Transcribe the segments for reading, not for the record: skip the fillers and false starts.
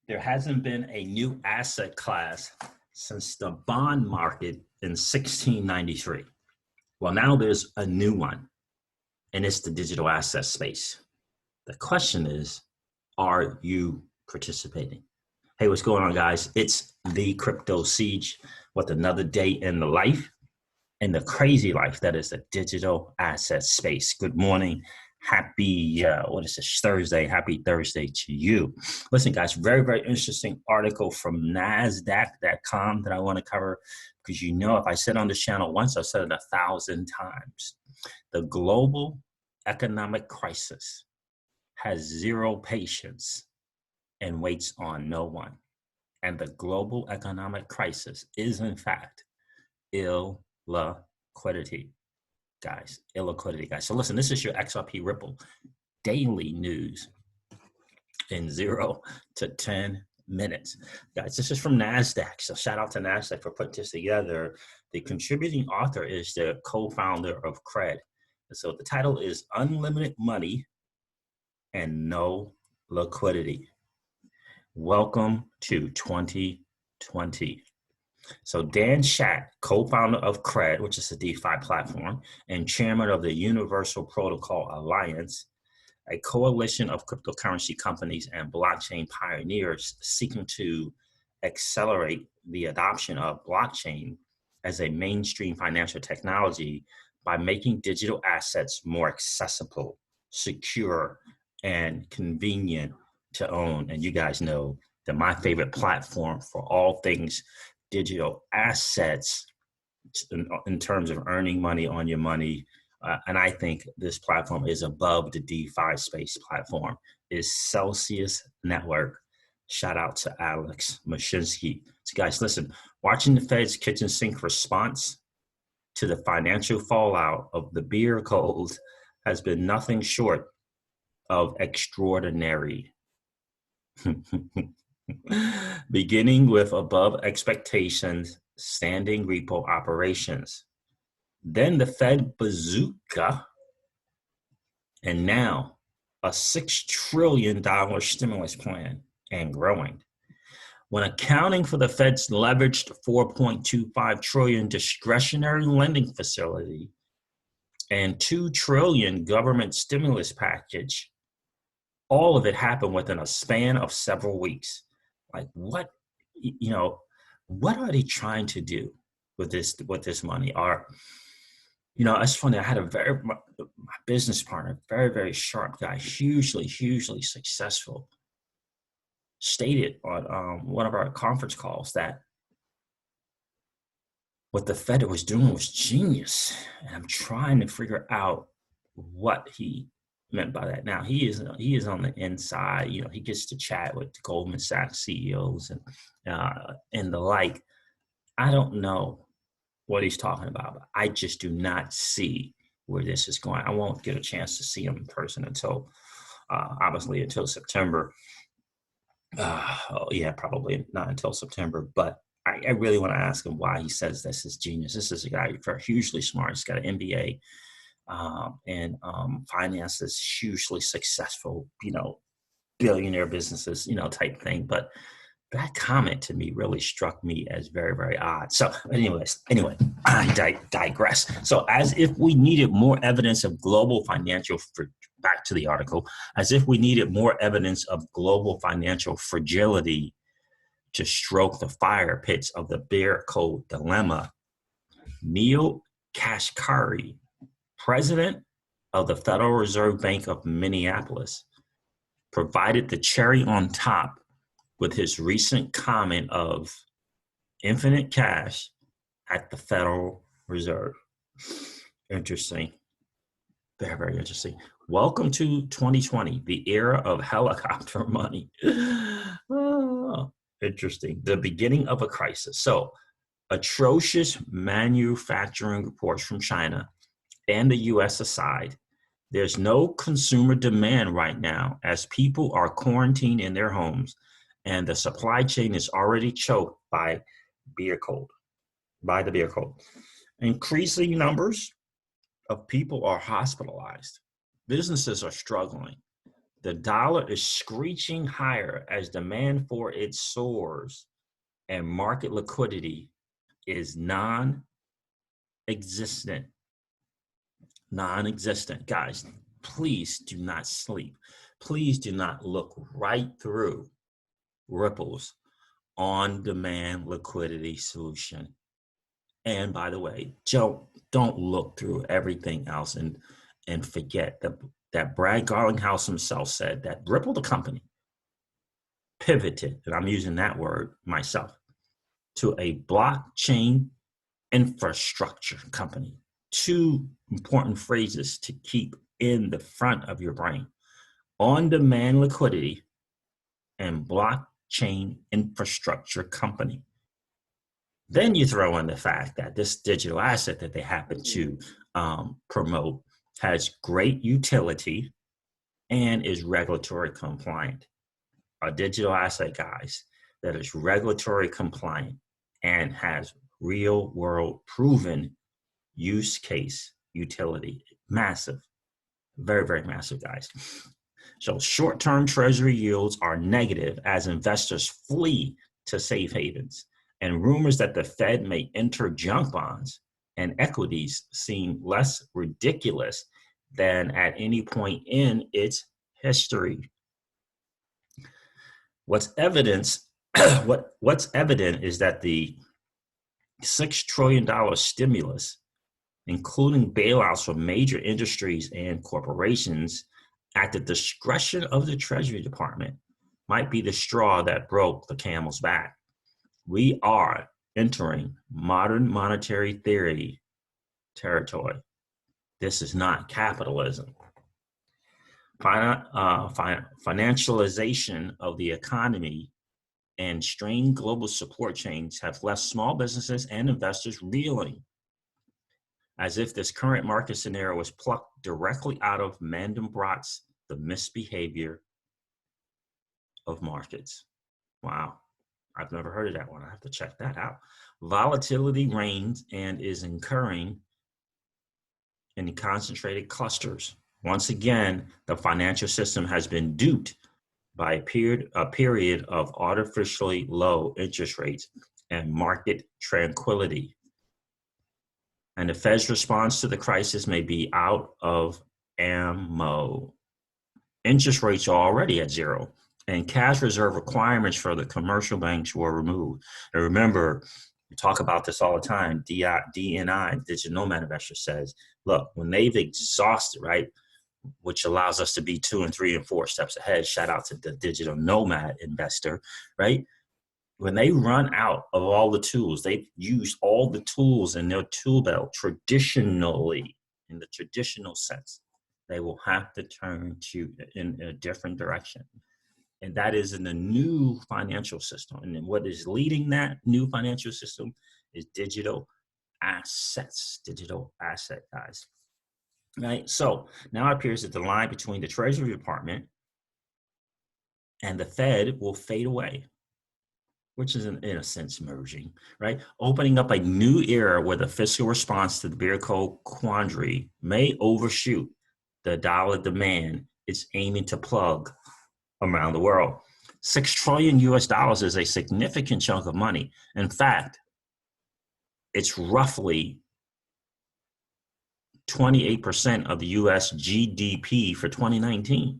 There hasn't been a new asset class since the bond market in 1693. Well, now there's a new one, and it's the digital asset space. The question is, are you participating? Hey, what's going on, guys? It's the Crypto Siege with another day in the life, in the crazy life that is the digital asset space. Good morning. Happy, Thursday. Happy Thursday to you. Listen, guys, very, very interesting article from NASDAQ.com that I want to cover because if I said on this channel once, I've said it 1,000 times. The global economic crisis has zero patience and waits on no one. And the global economic crisis is, in fact, illiquidity, guys. Illiquidity, guys. So listen, this is your XRP Ripple daily news in 0 to 10 minutes. Guys, this is from NASDAQ. So shout out to NASDAQ for putting this together. The contributing author is the co-founder of Cred. So the title is Unlimited Money and No Liquidity. Welcome to 2020. So Dan Schacht, co-founder of Cred, which is a DeFi platform, and chairman of the Universal Protocol Alliance, a coalition of cryptocurrency companies and blockchain pioneers seeking to accelerate the adoption of blockchain as a mainstream financial technology by making digital assets more accessible, secure, and convenient to own. And you guys know that my favorite platform for all things digital assets in terms of earning money on your money, and I think this platform is above the DeFi space platform, is Celsius Network. Shout out to Alex Mashinsky. So guys, listen, watching the Fed's kitchen sink response to the financial fallout of the beer cold has been nothing short of extraordinary. Beginning with above expectations standing repo operations, then the Fed bazooka, and now a $6 trillion stimulus plan and growing. When accounting for the Fed's leveraged $4.25 trillion discretionary lending facility and $2 trillion government stimulus package, all of it happened within a span of several weeks. Like what are they trying to do with this money? It's funny. I had my business partner, very, very sharp guy, hugely successful, stated on one of our conference calls that what the Fed was doing was genius. And I'm trying to figure out what he meant by that. Now he is on the inside. He gets to chat with the Goldman Sachs CEOs and the like. I don't know what he's talking about, but I just do not see where this is going. I won't get a chance to see him in person until September. Probably not until September, but I really want to ask him why he says this is genius. This is a guy hugely smart. He's got an MBA and finances, hugely successful, billionaire businesses, type thing. But that comment to me really struck me as very, very odd. So anyway, I digress. So as if we needed more evidence of global financial, back to the article, as if we needed more evidence of global financial fragility to stroke the fire pits of the bear code dilemma, Neil Kashkari, president of the Federal Reserve Bank of Minneapolis, provided the cherry on top with his recent comment of infinite cash at the Federal Reserve. Interesting. Very, very interesting. Welcome to 2020, the era of helicopter money. Oh, interesting. The beginning of a crisis. So, atrocious manufacturing reports from China and the US aside, there's no consumer demand right now as people are quarantined in their homes and the supply chain is already choked by the beer cold. Increasing numbers of people are hospitalized. Businesses are struggling. The dollar is screeching higher as demand for it soars and market liquidity is non-existent. Non-existent. Guys, please do not sleep. Please do not look right through Ripple's on-demand liquidity solution. And by the way, don't look through everything else and forget that Brad Garlinghouse himself said that Ripple, the company, pivoted, and I'm using that word myself, to a blockchain infrastructure company. Two important phrases to keep in the front of your brain: on-demand liquidity and blockchain infrastructure company. Then you throw in the fact that this digital asset that they happen to promote has great utility and is regulatory compliant. A digital asset, guys, that is regulatory compliant and has real world proven use case utility. Massive, very, very massive, guys. So short-term treasury yields are negative as investors flee to safe havens, and rumors that the Fed may enter junk bonds and equities seem less ridiculous than at any point in its history. What's evident is that the $6 trillion stimulus, including bailouts for major industries and corporations at the discretion of the Treasury Department, might be the straw that broke the camel's back. We are entering modern monetary theory territory. This is not capitalism. Financialization of the economy and strained global support chains have left small businesses and investors reeling, as if this current market scenario was plucked directly out of Mandelbrot's The Misbehavior of Markets. Wow, I've never heard of that one. I have to check that out. Volatility reigns and is occurring in concentrated clusters. Once again, the financial system has been duped by a period of artificially low interest rates and market tranquility. And the Fed's response to the crisis may be out of ammo. Interest rates are already at zero, and cash reserve requirements for the commercial banks were removed. And remember, we talk about this all the time. DNI, Digital Nomad Investor, says, look, when they've exhausted, right, which allows us to be 2 and 3 and 4 steps ahead. Shout out to the Digital Nomad Investor, right? When they run out of all the tools, they've used all the tools in their tool belt traditionally, in the traditional sense, they will have to turn to in a different direction. And that is in the new financial system. And then what is leading that new financial system is digital assets, guys. Right. So now it appears that the line between the Treasury Department and the Fed will fade away, which is in a sense merging, right? Opening up a new era where the fiscal response to the beer cold quandary may overshoot the dollar demand it's aiming to plug around the world. $6 trillion is a significant chunk of money. In fact, it's roughly 28% of the US GDP for 2019.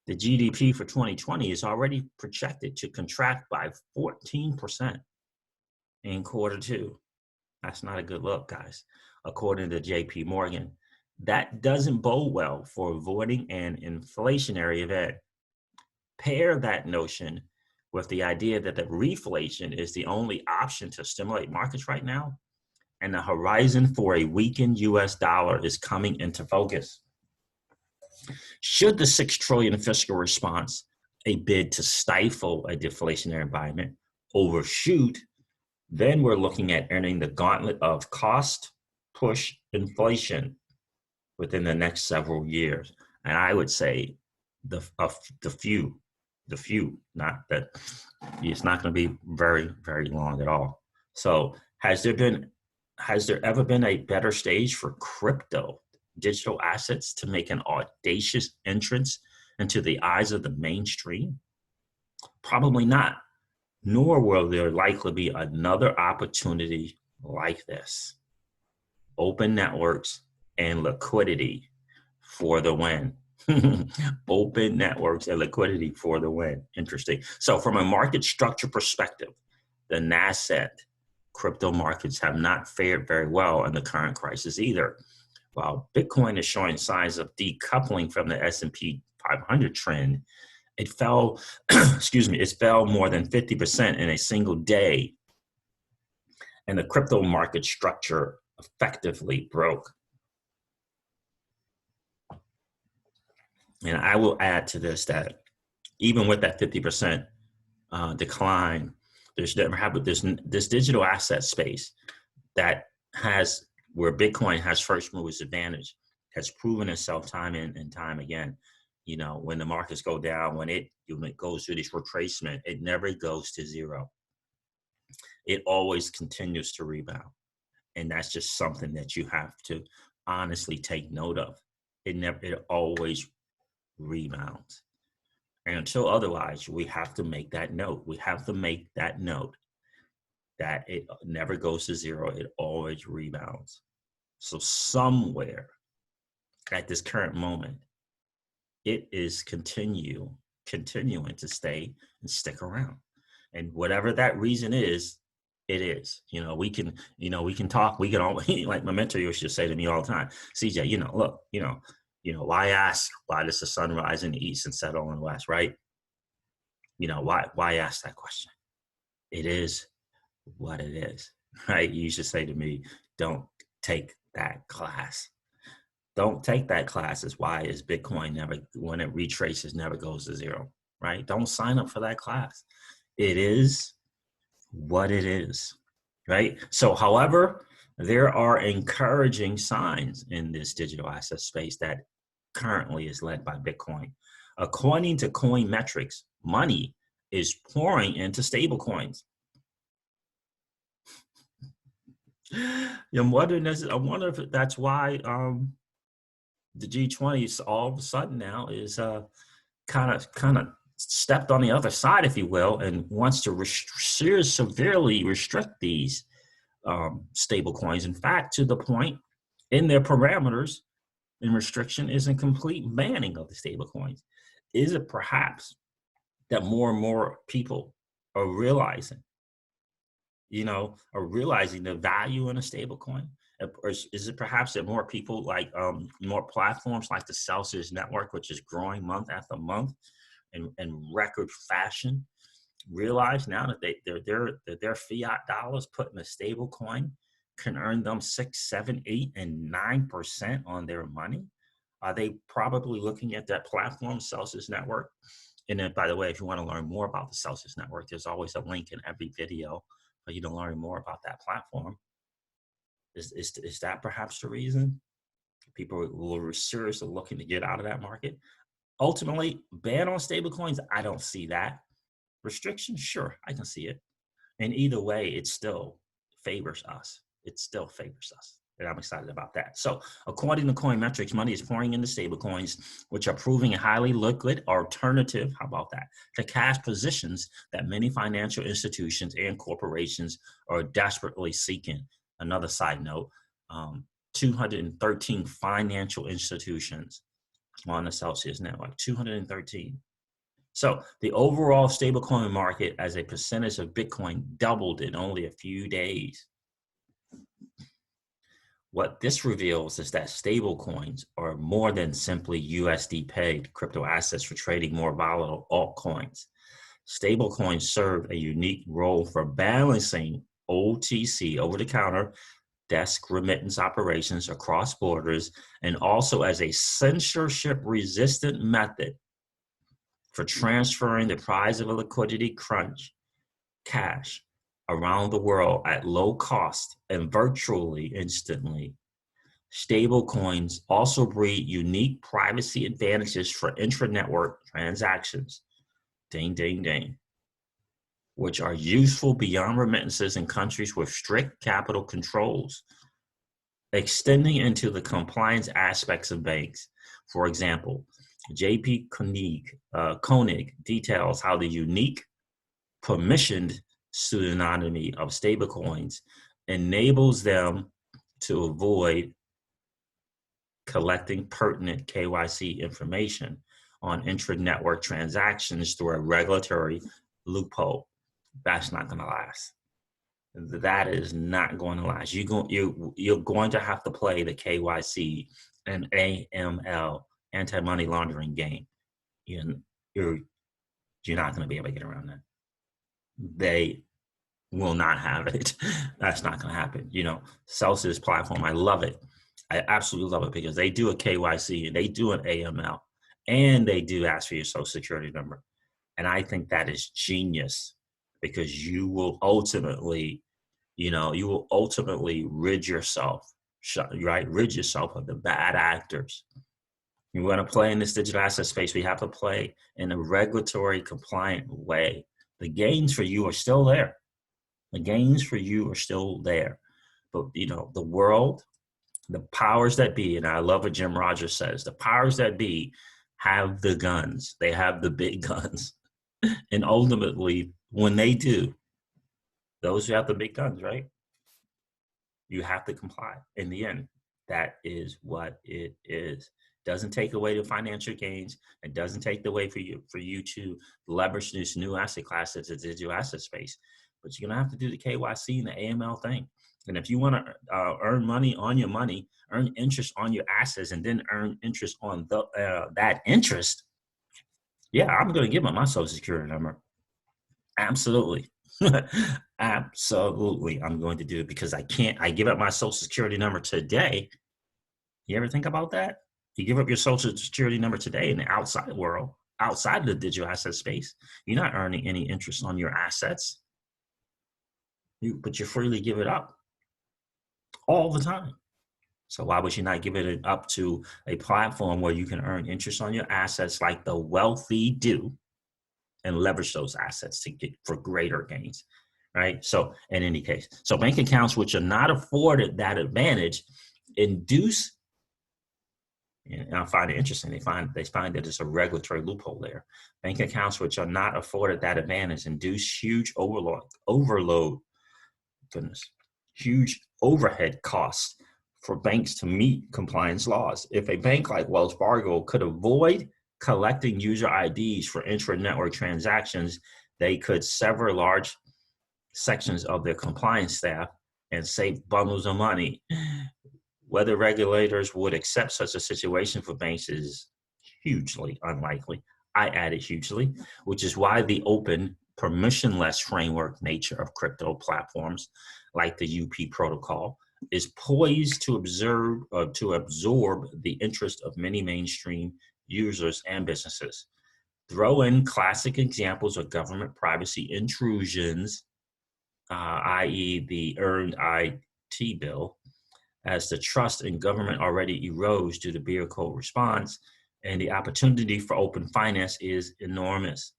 The GDP for 2020 is already projected to contract by 14% in Q2. That's not a good look, guys, according to JP Morgan. That doesn't bode well for avoiding an inflationary event. Pair that notion with the idea that the reflation is the only option to stimulate markets right now, and the horizon for a weakened US dollar is coming into focus. Should the $6 trillion fiscal response, a bid to stifle a deflationary environment, overshoot, then we're looking at entering the gauntlet of cost push inflation within the next several years. And I would say the few, not that it's not going to be very, very long at all. So has there ever been a better stage for crypto, digital assets, to make an audacious entrance into the eyes of the mainstream? Probably not. Nor will there likely be another opportunity like this. Open networks and liquidity for the win. Open networks and liquidity for the win. Interesting. So from a market structure perspective, the NASDAQ crypto markets have not fared very well in the current crisis either. While Bitcoin is showing signs of decoupling from the S&P 500 trend, it fell, it fell more than 50% in a single day, and the crypto market structure effectively broke. And I will add to this that even with that 50% decline, there's this digital asset space that has, where Bitcoin has first movers advantage, has proven itself time and time again. You know, when the markets go down, when it goes through this retracement, it never goes to zero. It always continues to rebound. And that's just something that you have to honestly take note of. It always rebounds. And until otherwise, we have to make that note. We have to make that note that it never goes to zero. It always rebounds. So somewhere at this current moment, it is continuing to stay and stick around. And whatever that reason is, it is. You know, we can talk, we can always, like my mentor used to say to me all the time, CJ, look, why ask, why does the sun rise in the east and set on the west, right? Why ask that question? It is what it is, right? You used to say to me, don't take that class. Don't take that class. Is why is Bitcoin never, when it retraces, never goes to zero, right? Don't sign up for that class. It is what it is, right? So, however, there are encouraging signs in this digital asset space that currently is led by Bitcoin. According to coin metrics, money is pouring into stablecoins. I'm wondering, I wonder if that's why the G20 all of a sudden now is kind of stepped on the other side, if you will, and wants to severely restrict these stable coins. In fact, to the point in their parameters and restriction is a complete banning of the stable coins. Is it perhaps that more and more people are realizing, the value in a stable coin? Or is it perhaps that more people, like more platforms like the Celsius network, which is growing month after month in record fashion, realize now that their fiat dollars put in a stable coin can earn them 6, 7, 8, and 9% on their money? Are they probably looking at that platform, Celsius network? And then, by the way, if you want to learn more about the Celsius network, there's always a link in every video for you to learn more about that platform. Is that perhaps the reason people will seriously looking to get out of that market? Ultimately, ban on stablecoins, I don't see that. Restrictions, sure, I can see it. And either way, it still favors us. It still favors us. And I'm excited about that. So according to coin metrics, money is pouring into stablecoins, which are proving a highly liquid alternative, how about that, to cash positions that many financial institutions and corporations are desperately seeking. Another side note, 213 financial institutions on the Celsius network, 213. So the overall stablecoin market as a percentage of Bitcoin doubled in only a few days. What this reveals is that stablecoins are more than simply USD pegged crypto assets for trading more volatile altcoins. Stablecoins serve a unique role for balancing OTC, over-the-counter desk remittance operations across borders, and also as a censorship-resistant method for transferring the price of a liquidity crunch cash around the world at low cost and virtually instantly. Stablecoins also breed unique privacy advantages for intra-network transactions, ding, ding, ding, which are useful beyond remittances in countries with strict capital controls, extending into the compliance aspects of banks. For example, JP Koenig details how the unique permissioned pseudonymity of stablecoins enables them to avoid collecting pertinent KYC information on intra-network transactions through a regulatory loophole. That's not going to last. That is not going to last. You're going to have to play the KYC and AML, anti-money laundering game. You're not going to be able to get around that. They will not have it. That's not going to happen. Celsius platform, I love it. I absolutely love it because they do a KYC and they do an AML and they do ask for your social security number. And I think that is genius because you will ultimately rid yourself, right? Rid yourself of the bad actors. You want to play in this digital asset space, we have to play in a regulatory compliant way. The gains for you are still there. The gains for you are still there. But, the world, the powers that be, and I love what Jim Rogers says, the powers that be have the guns. They have the big guns. And ultimately, when they do, those who have the big guns, right? You have to comply in the end. That is what it is. Doesn't take away the financial gains. It doesn't take away for you to leverage this new asset class that's a digital asset space. But you're gonna have to do the KYC and the AML thing. And if you want to earn money on your money, earn interest on your assets, and then earn interest on that interest, yeah, I'm going to give up my social security number. Absolutely. Absolutely, I'm going to do it because I give up my social security number today. You ever think about that? You give up your social security number today in the outside world, outside of the digital asset space, you're not earning any interest on your assets. But you freely give it up all the time. So why would you not give it up to a platform where you can earn interest on your assets like the wealthy do and leverage those assets to get for greater gains, right? So in any case, so bank accounts which are not afforded that advantage induce, and I find it interesting, they find that it's a regulatory loophole there. Bank accounts which are not afforded that advantage induce huge huge overhead costs for banks to meet compliance laws. If a bank like Wells Fargo could avoid collecting user IDs for intra-network transactions, they could sever large sections of their compliance staff and save bundles of money. Whether regulators would accept such a situation for banks is hugely unlikely. I added hugely, which is why the open, permissionless framework nature of crypto platforms like the UP protocol is poised to absorb the interest of many mainstream users and businesses. Throw in classic examples of government privacy intrusions, i.e. the earned IT bill, as the trust in government already erodes due to bureaucratic response, and the opportunity for open finance is enormous.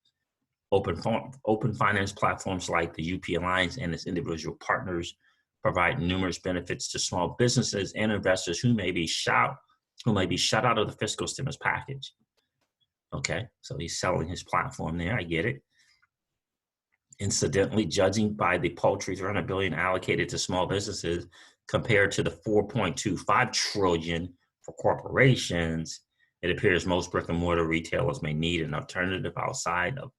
Open finance platforms like the UP Alliance and its individual partners provide numerous benefits to small businesses and investors who may be shut out of the fiscal stimulus package. Okay, so he's selling his platform there. I get it. Incidentally, judging by the paltry $300 billion allocated to small businesses compared to the $4.25 trillion for corporations, it appears most brick and mortar retailers may need an alternative outside of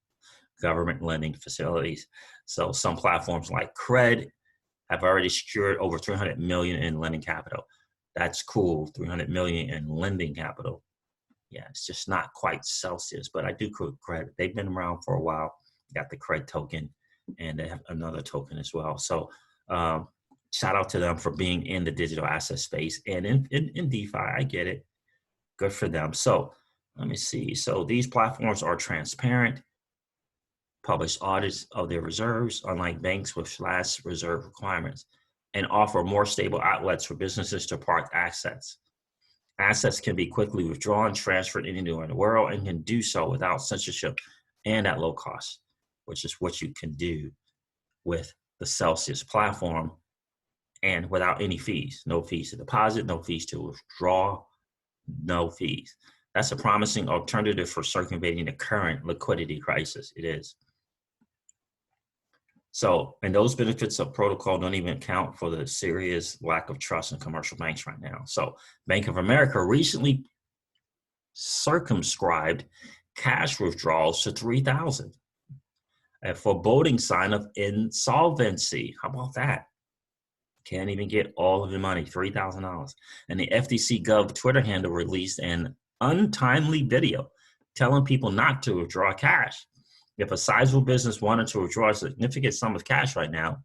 government lending facilities. So some platforms like Cred have already secured over $300 million in lending capital. That's cool, $300 million in lending capital. Yeah, it's just not quite Celsius, but I do Cred. They've been around for a while. Got the Cred token, and they have another token as well. So shout out to them for being in the digital asset space and in DeFi. I get it. Good for them. So let me see. So these platforms are transparent, publish audits of their reserves, unlike banks with flash reserve requirements, and offer more stable outlets for businesses to park assets. Assets can be quickly withdrawn, transferred anywhere in the world, and can do so without censorship and at low cost, which is what you can do with the Celsius platform and without any fees. No fees to deposit, no fees to withdraw, no fees. That's a promising alternative for circumventing the current liquidity crisis. It is. So, and those benefits of protocol don't even account for the serious lack of trust in commercial banks right now. So, Bank of America recently circumscribed cash withdrawals to 3,000, a foreboding sign of insolvency. How about that? Can't even get all of your money, $3,000. And the FTC Gov Twitter handle released an untimely video telling people not to withdraw cash. If a sizable business wanted to withdraw a significant sum of cash right now,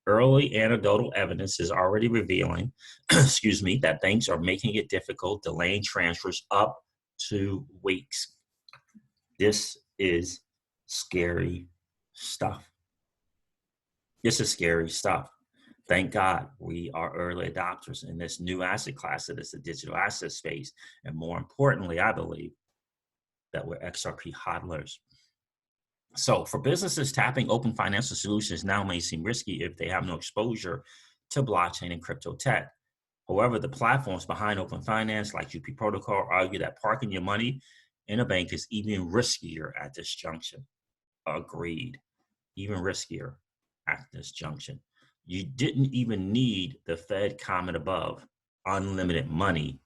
early anecdotal evidence is already revealing, excuse me, that banks are making it difficult, delaying transfers up to weeks. This is scary stuff. This is scary stuff. Thank God we are early adopters in this new asset class that is the digital asset space. And more importantly, I believe that we're XRP hodlers. So for businesses, tapping open financial solutions now may seem risky if they have no exposure to blockchain and crypto tech. However, the platforms behind open finance like UP Protocol argue that parking your money in a bank is even riskier at this junction. Agreed. Even riskier at this junction. You didn't even need the Fed comment above, unlimited money,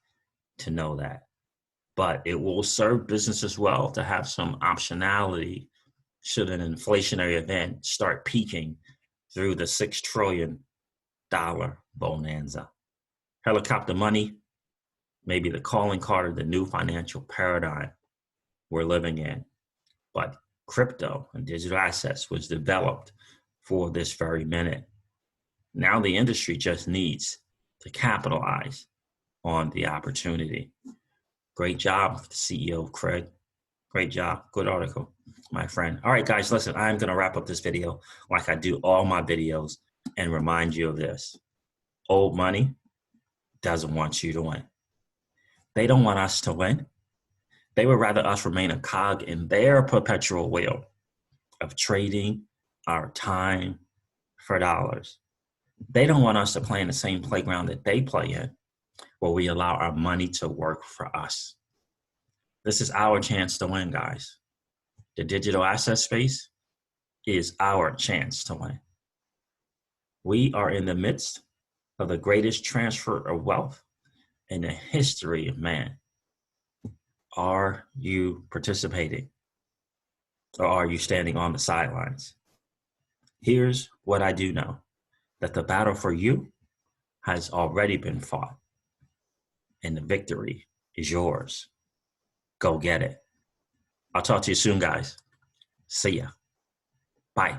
to know that. But it will serve businesses well to have some optionality should an inflationary event start peaking through the $6 trillion bonanza. Helicopter money may be the calling card of the new financial paradigm we're living in. But crypto and digital assets was developed for this very minute. Now the industry just needs to capitalize on the opportunity. Great job, CEO Craig. Great job. Good article, my friend. All right, guys, listen, I'm going to wrap up this video like I do all my videos and remind you of this. Old money doesn't want you to win. They don't want us to win. They would rather us remain a cog in their perpetual wheel of trading our time for dollars. They don't want us to play in the same playground that they play in, where we allow our money to work for us. This is our chance to win, guys. The digital asset space is our chance to win. We are in the midst of the greatest transfer of wealth in the history of man. Are you participating? Or are you standing on the sidelines? Here's what I do know, that the battle for you has already been fought, and the victory is yours. Go get it. I'll talk to you soon, guys. See ya. Bye.